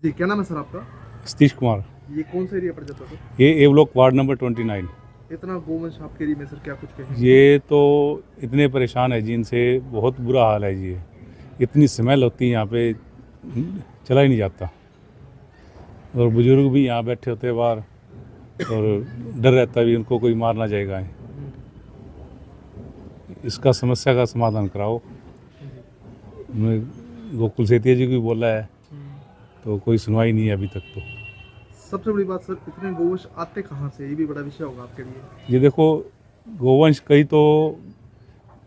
जी, क्या नाम है सर आपका? सतीश कुमार। ये कौन सा एरिया पड़ जाता है सर? ये ए ब्लॉक वार्ड नंबर 29। इतना गोवंश आपके एरिया में सर, क्या कुछ कहें? ये तो इतने परेशान है जी, इनसे बहुत बुरा हाल है जी। इतनी स्मेल होती है यहाँ पे, चला ही नहीं जाता। और बुजुर्ग भी यहाँ बैठे होते हैं बाहर, और डर रहता है भी उनको कोई मार ना जाएगा। इसका समस्या का समाधान कराओ। मैं गोकुल सेतिया जी को भी बोला है, तो कोई सुनवाई नहीं है अभी तक। तो सबसे बड़ी बात सर, इतने गोवंश आते कहाँ से, ये भी बड़ा विषय होगा आपके लिए। ये देखो, गोवंश कई तो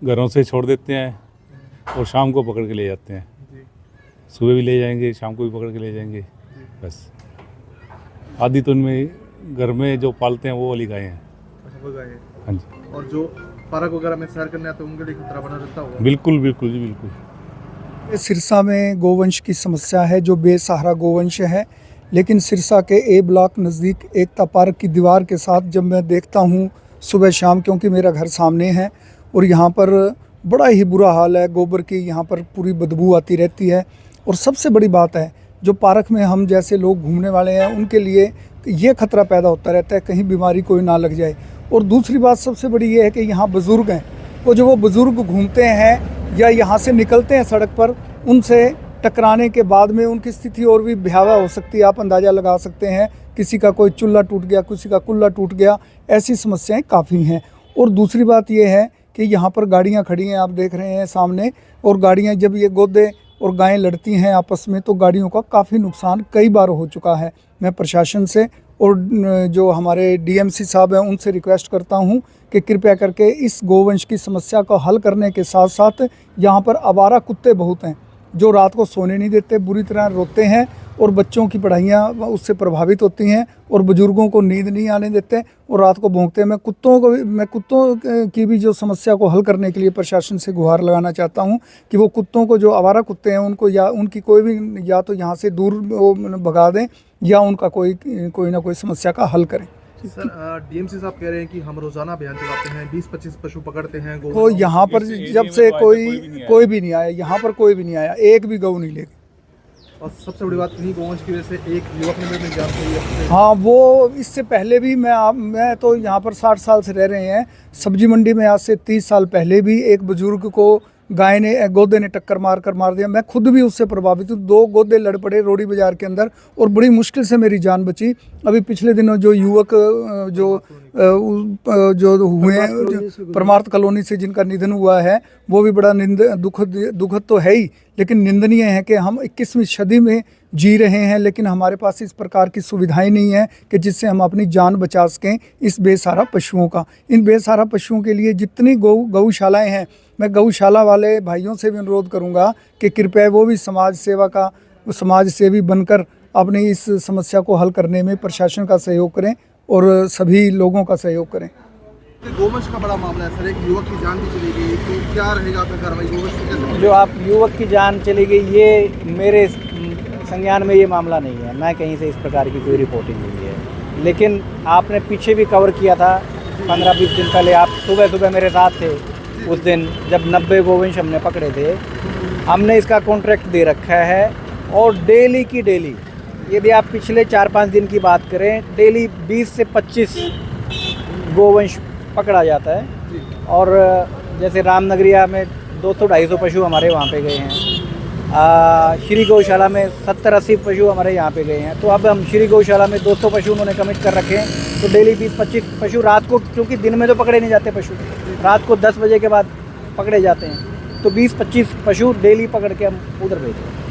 घरों से छोड़ देते हैं और शाम को पकड़ के ले जाते हैं। जी, सुबह भी ले जाएंगे, शाम को भी पकड़ के ले जाएंगे। बस आदि तो उनमें घर में जो पालते हैं वो वाली गायें हैं। अच्छा, वो गाय है। हाँ जी, और जो पार्क वगैरह में सैर करने आते हैं उनके लिए खतरा बना रहता होगा। बिल्कुल बिल्कुल जी, बिल्कुल। सिरसा में गोवंश की समस्या है, जो बेसहारा गोवंश है। लेकिन सिरसा के ए ब्लॉक नज़दीक एकता पार्क की दीवार के साथ जब मैं देखता हूँ सुबह शाम, क्योंकि मेरा घर सामने है और यहाँ पर बड़ा ही बुरा हाल है गोबर की, यहाँ पर पूरी बदबू आती रहती है। और सबसे बड़ी बात है, जो पार्क में हम जैसे लोग घूमने वाले हैं उनके लिए ये खतरा पैदा होता रहता है कहीं बीमारी कोई ना लग जाए। और दूसरी बात सबसे बड़ी ये है कि यहाँ बुज़ुर्ग हैं, वो बुज़ुर्ग घूमते हैं या यहाँ से निकलते हैं सड़क पर, उनसे टकराने के बाद में उनकी स्थिति और भी भयावह हो सकती है। आप अंदाज़ा लगा सकते हैं, किसी का कोई चूल्हा टूट गया, किसी का कुल्ला टूट गया, ऐसी समस्याएं काफ़ी हैं। और दूसरी बात यह है कि यहाँ पर गाड़ियाँ खड़ी हैं, आप देख रहे हैं सामने, और गाड़ियाँ जब ये गोदे और गायें लड़ती हैं आपस में तो गाड़ियों का काफ़ी नुकसान कई बार हो चुका है। मैं प्रशासन से और जो हमारे डीएमसी साहब हैं उनसे रिक्वेस्ट करता हूं कि कृपया करके इस गोवंश की समस्या को हल करने के साथ साथ यहाँ पर आवारा कुत्ते बहुत हैं जो रात को सोने नहीं देते, बुरी तरह रोते हैं और बच्चों की पढ़ाइयाँ उससे प्रभावित होती हैं और बुज़ुर्गों को नींद नहीं आने देते और रात को भौंकते हैं। मैं कुत्तों की भी जो समस्या को हल करने के लिए प्रशासन से गुहार लगाना चाहता हूं कि वो कुत्तों को, जो आवारा कुत्ते हैं, उनको या उनकी कोई भी या तो यहाँ से दूर वो भगा दें या उनका कोई ना कोई समस्या का हल करें। सर, डीएमसी साहब कह रहे हैं कि हम रोजाना अभियान चलाते हैं, 20-25 पशु पकड़ते हैं तो गोवंश। यहाँ पर जब से कोई भी नहीं आया, यहाँ पर कोई भी नहीं आया, एक भी गऊ नहीं लेगी। और सबसे बड़ी बात, इन्हीं गोवंश की वजह से एक युवक ने मेरी जान खो ली। हाँ, वो इससे पहले भी मैं तो यहाँ पर 60 साल से रह रहे हैं। सब्जी मंडी में आज से 30 साल पहले भी एक बुजुर्ग को गोदे ने टक्कर मार दिया। मैं खुद भी उससे प्रभावित हूँ। 2 गोदे लड़ पड़े रोडी बाजार के अंदर और बड़ी मुश्किल से मेरी जान बची। अभी पिछले दिनों जो युवक जो हुए हैं परमार्थ कॉलोनी से, जिनका निधन हुआ है, वो भी बड़ा दुखद तो है ही, लेकिन निंदनीय है कि हम 21वीं सदी में जी रहे हैं लेकिन हमारे पास इस प्रकार की सुविधाएं नहीं है कि जिससे हम अपनी जान बचा सकें इस बेसहारा पशुओं का। इन बेसहारा पशुओं के लिए जितनी गौशालाएं हैं, मैं गौशाला वाले भाइयों से भी अनुरोध करूंगा कि कृपया वो भी समाज सेवी बनकर अपनी इस समस्या को हल करने में प्रशासन का सहयोग करें और सभी लोगों का सहयोग करें। गोवंश का बड़ा मामला है सर, एक युवक की जान भी चली गई, तो क्या रहेगा आपका कार्रवाई? गोवंश की कैसे? जो आप युवक की जान चली गई, ये मेरे संज्ञान में ये मामला नहीं है। मैं कहीं से इस प्रकार की कोई रिपोर्टिंग नहीं है। लेकिन आपने पीछे भी कवर किया था 15-20 दिन पहले, आप सुबह मेरे साथ थे उस दिन, जब 90 गोवंश हमने पकड़े थे। हमने इसका कॉन्ट्रैक्ट दे रखा है और डेली की डेली, यदि आप पिछले 4-5 दिन की बात करें, डेली 20 से 25 गोवंश पकड़ा जाता है। और जैसे रामनगरिया में 200-250 पशु हमारे वहाँ पे गए हैं। श्री गौशाला में 70-80 पशु हमारे यहाँ पे गए हैं। तो अब हम श्री गौशाला में 200 पशु उन्होंने कमिट कर रखे हैं। तो डेली 20-25 पशु रात को, क्योंकि दिन में तो पकड़े नहीं जाते पशु, रात को 10 बजे के बाद पकड़े जाते हैं। तो 20-25 पशु डेली पकड़ के हम उधर भेजते हैं।